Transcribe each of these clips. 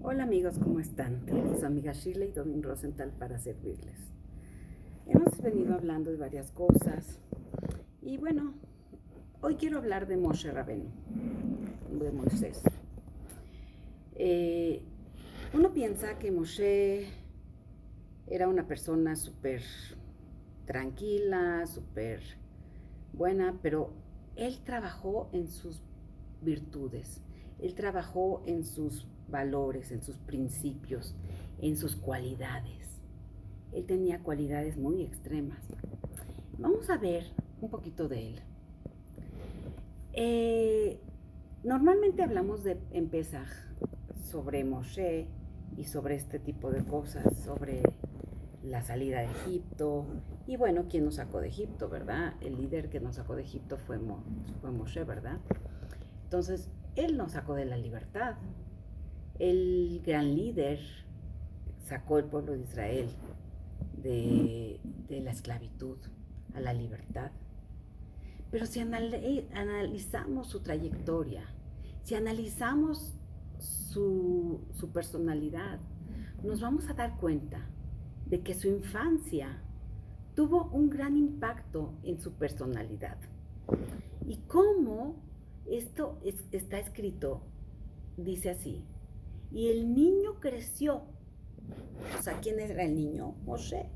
Hola amigos, ¿cómo están? Aquí su amiga Shirley Domin Rosenthal para servirles. Hemos venido hablando de varias cosas y bueno, hoy quiero hablar de Moshe Rabenu, de Moisés. Eh, Uno piensa que Moshe era una persona súper tranquila, súper buena, pero él trabajó en sus virtudes, él trabajó en sus valores, en sus principios, en sus cualidades. Él tenía cualidades muy extremas. Vamos a ver un poquito de él. Eh, Normalmente hablamos en Pesaj sobre Moshe y sobre este tipo de cosas, sobre la salida de Egipto. Y bueno, ¿quién nos sacó de Egipto, verdad? El líder que nos sacó de Egipto fue Moshe, ¿verdad? Entonces, él nos sacó de la libertad. El gran líder sacó el pueblo de Israel de la esclavitud a la libertad. Pero si analizamos su trayectoria, si analizamos su personalidad, nos vamos a dar cuenta de que su infancia tuvo un gran impacto en su personalidad. Y cómo esto está escrito, dice así, y el niño creció. O sea, ¿quién era el niño? Moshe.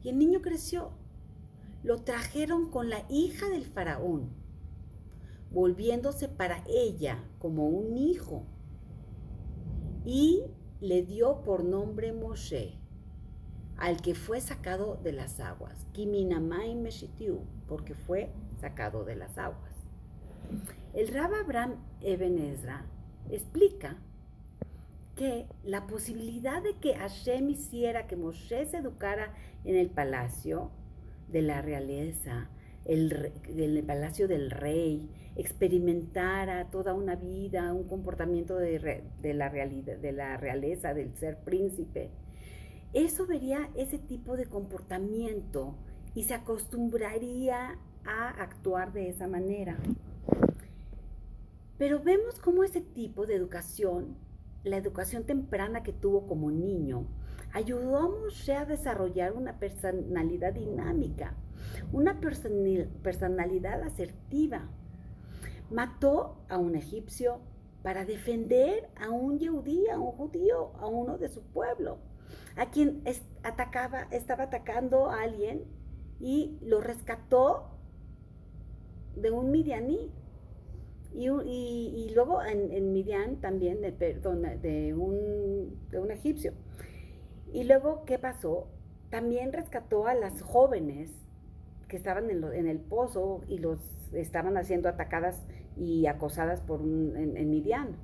Y el niño creció. Lo trajeron con la hija del faraón, volviéndose para ella como un hijo. Y le dio por nombre Moshe, al que fue sacado de las aguas. Kiminamai Meshitiu, porque fue sacado de las aguas. El Rab Abraham Eben Ezra explica que la posibilidad de que Hashem hiciera que Moshe se educara en el palacio de la realeza, el palacio del rey, experimentara toda una vida, un comportamiento de la realeza, del ser príncipe, eso vería ese tipo de comportamiento y se acostumbraría a actuar de esa manera. Pero vemos cómo ese tipo de educación, la educación temprana que tuvo como niño, ayudó a Moshe a desarrollar una personalidad dinámica, una personalidad asertiva. Mató a un egipcio para defender a un yehudí, a un judío, a uno de su pueblo, a quien estaba atacando a alguien y lo rescató de un midianí. Y luego en Midian también, de un egipcio. Y luego, ¿qué pasó? También rescató a las jóvenes que estaban en el pozo y los estaban haciendo atacadas y acosadas en Midian,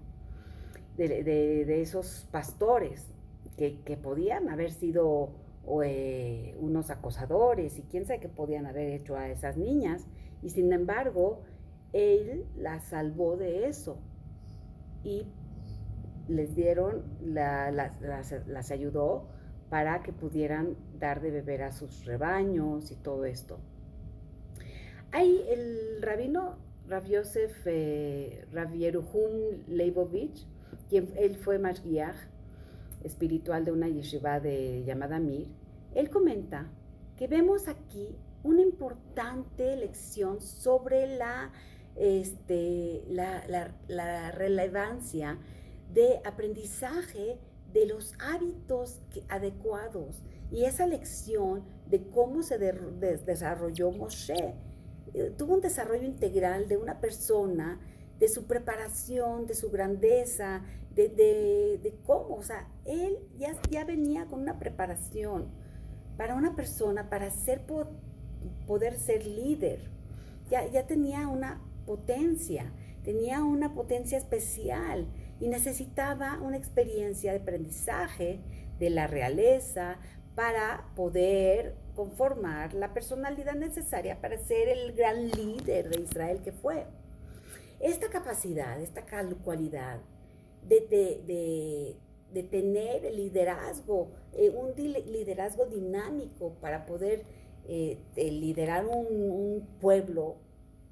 de esos pastores que podían haber sido unos acosadores y quién sabe qué podían haber hecho a esas niñas. Y sin embargo, él las salvó de eso y les dieron, las ayudó para que pudieran dar de beber a sus rebaños y todo esto. Hay el rabino Rav Yosef Rav Yeruhum Leibovich, quien él fue mashgiach espiritual de una yeshiva llamada Mir. Él comenta que vemos aquí una importante lección sobre la relevancia de aprendizaje de los hábitos adecuados y esa lección de cómo se desarrolló Moshe. Tuvo un desarrollo integral de una persona, de su preparación, de su grandeza, de cómo, o sea, él ya venía con una preparación para una persona, para poder ser líder. Ya tenía tenía una potencia especial y necesitaba una experiencia de aprendizaje de la realeza para poder conformar la personalidad necesaria para ser el gran líder de Israel que fue. Esta capacidad, esta cualidad de tener el liderazgo, un liderazgo dinámico para poder liderar un pueblo,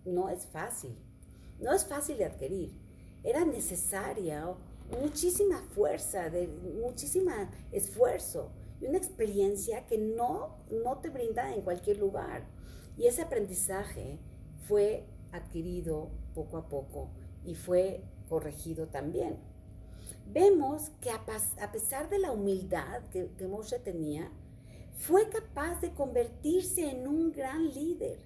no es fácil. No es fácil de adquirir. Era necesaria muchísima fuerza, de muchísimo esfuerzo y una experiencia que no te brinda en cualquier lugar. Y ese aprendizaje fue adquirido poco a poco y fue corregido también. Vemos que a pesar de la humildad que Moshe tenía, fue capaz de convertirse en un gran líder,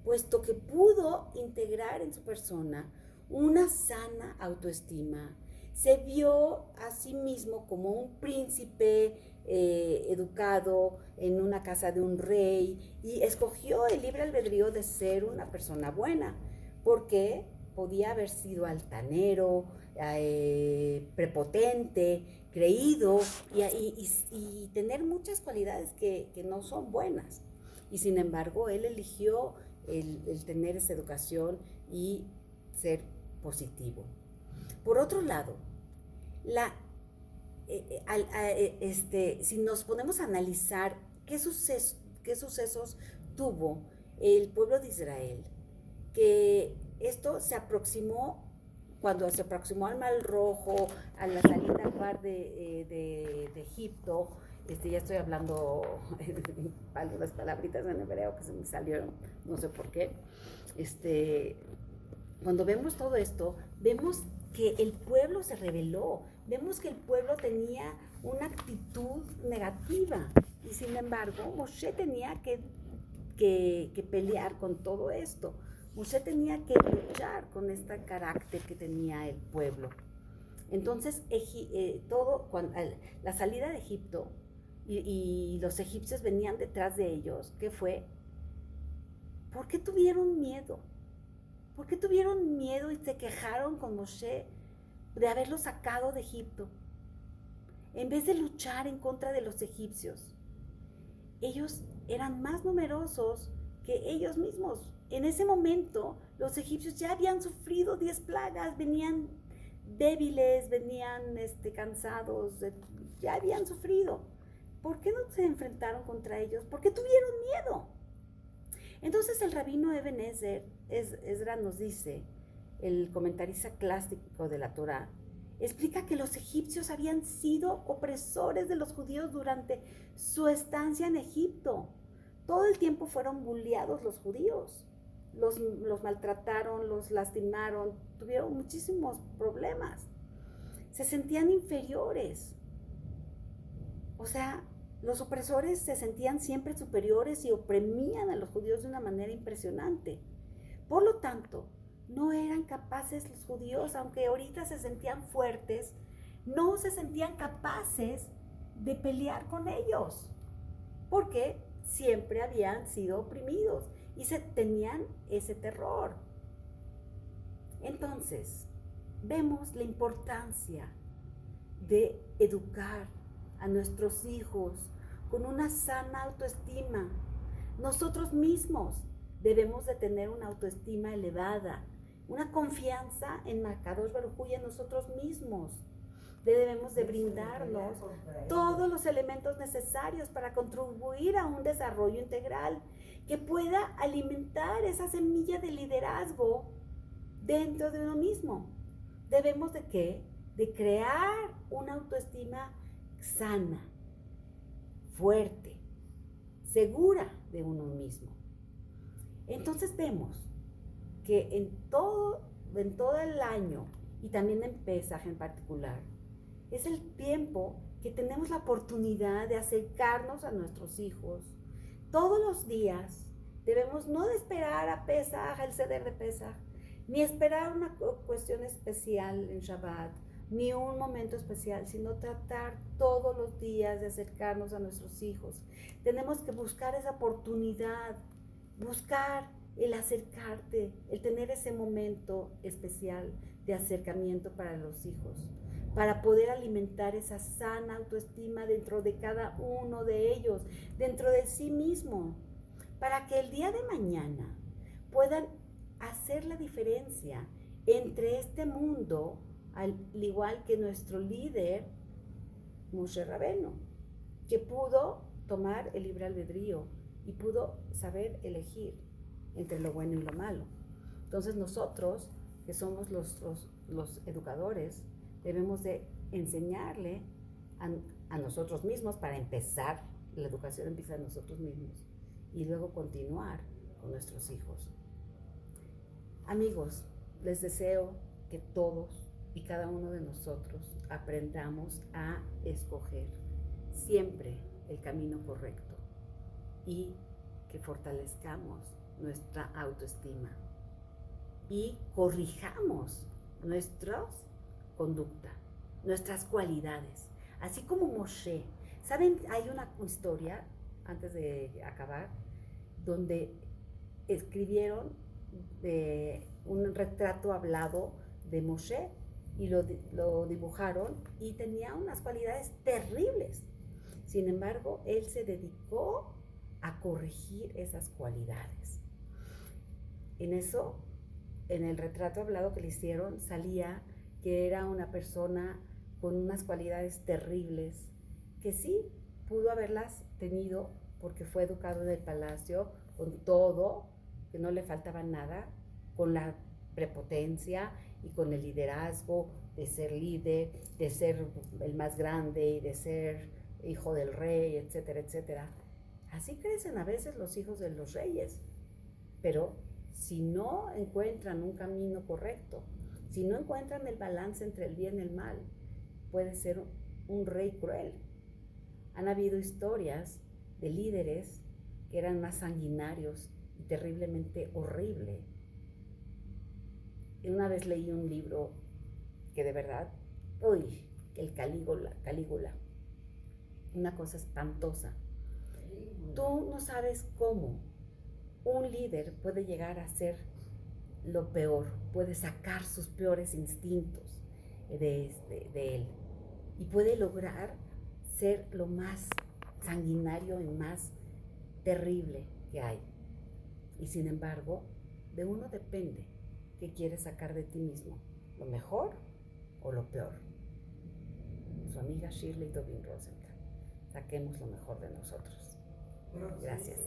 puesto que pudo integrar en su persona una sana autoestima. Se vio a sí mismo como un príncipe educado en una casa de un rey y escogió el libre albedrío de ser una persona buena, porque podía haber sido altanero, prepotente, creído y tener muchas cualidades que no son buenas. Y sin embargo, él eligió el tener esa educación y ser positivo. Por otro lado, si nos ponemos a analizar qué sucesos tuvo el pueblo de Israel, que esto se aproximó cuando se aproximó al Mar Rojo, a la salida al mar de Egipto. Ya estoy hablando algunas palabritas en hebreo que se me salieron, no sé por qué. Cuando vemos todo esto, vemos que el pueblo se rebeló, vemos que el pueblo tenía una actitud negativa y sin embargo Moshe tenía que pelear con todo esto. Moshe tenía que luchar con este carácter que tenía el pueblo. Entonces, la salida de Egipto y los egipcios venían detrás de ellos, ¿qué fue? ¿Por qué tuvieron miedo? ¿Por qué tuvieron miedo y se quejaron con Moshe de haberlos sacado de Egipto? En vez de luchar en contra de los egipcios, ellos eran más numerosos que ellos mismos. En ese momento, los egipcios ya habían sufrido 10 plagas, venían débiles, venían cansados, ya habían sufrido. ¿Por qué no se enfrentaron contra ellos? ¿Por qué tuvieron miedo? Entonces el rabino Eben Ezra nos dice, el comentarista clásico de la Torá, explica que los egipcios habían sido opresores de los judíos durante su estancia en Egipto. Todo el tiempo fueron bulleados los judíos. Los maltrataron, los lastimaron, tuvieron muchísimos problemas. Se sentían inferiores. O sea, los opresores se sentían siempre superiores y oprimían a los judíos de una manera impresionante. Por lo tanto, no eran capaces los judíos, aunque ahorita se sentían fuertes, no se sentían capaces de pelear con ellos, porque siempre habían sido oprimidos y tenían ese terror. Entonces, vemos la importancia de educar a nuestros hijos con una sana autoestima. Nosotros mismos debemos de tener una autoestima elevada, una confianza en Makadosh Baruj Hu y en nosotros mismos. Debemos de brindarnos todos los elementos necesarios para contribuir a un desarrollo integral que pueda alimentar esa semilla de liderazgo dentro de uno mismo. Debemos de ¿qué? De crear una autoestima sana, fuerte, segura de uno mismo. Entonces vemos que en todo el año y también en Pesaj en particular, es el tiempo que tenemos la oportunidad de acercarnos a nuestros hijos. Todos los días debemos no de esperar a Pesaj, el Seder de Pesaj, ni esperar una cuestión especial en Shabbat, ni un momento especial, sino tratar todos los días de acercarnos a nuestros hijos. Tenemos que buscar esa oportunidad, buscar el acercarte, el tener ese momento especial de acercamiento para los hijos, para poder alimentar esa sana autoestima dentro de cada uno de ellos, dentro de sí mismo, para que el día de mañana puedan hacer la diferencia entre este mundo, al igual que nuestro líder, Moshe Rabbeinu, que pudo tomar el libre albedrío y pudo saber elegir entre lo bueno y lo malo. Entonces nosotros, que somos los educadores, debemos de enseñarle a nosotros mismos para empezar. La educación empieza en nosotros mismos y luego continuar con nuestros hijos. Amigos, les deseo que todos y cada uno de nosotros aprendamos a escoger siempre el camino correcto y que fortalezcamos nuestra autoestima y corrijamos nuestra conducta, nuestras cualidades, así como Moshe. ¿Saben? Hay una historia, antes de acabar, donde escribieron un retrato hablado de Moshe y lo dibujaron y tenía unas cualidades terribles. Sin embargo, él se dedicó a corregir esas cualidades. En eso, en el retrato hablado que le hicieron, salía que era una persona con unas cualidades terribles, que sí pudo haberlas tenido porque fue educado en el palacio con todo, que no le faltaba nada, con la prepotencia y con el liderazgo de ser líder, de ser el más grande y de ser hijo del rey, etcétera, etcétera. Así crecen a veces los hijos de los reyes, pero si no encuentran un camino correcto, si no encuentran el balance entre el bien y el mal, puede ser un rey cruel. Han habido historias de líderes que eran más sanguinarios y terriblemente horrible. Y una vez leí un libro que de verdad, el Calígula, una cosa espantosa. Tú no sabes cómo un líder puede llegar a ser lo peor, puede sacar sus peores instintos de él y puede lograr ser lo más sanguinario y más terrible que hay. Y sin embargo, de uno depende qué quieres sacar de ti mismo, lo mejor o lo peor. Su amiga Shirley Tobin Rosenthal. Saquemos lo mejor de nosotros. Gracias.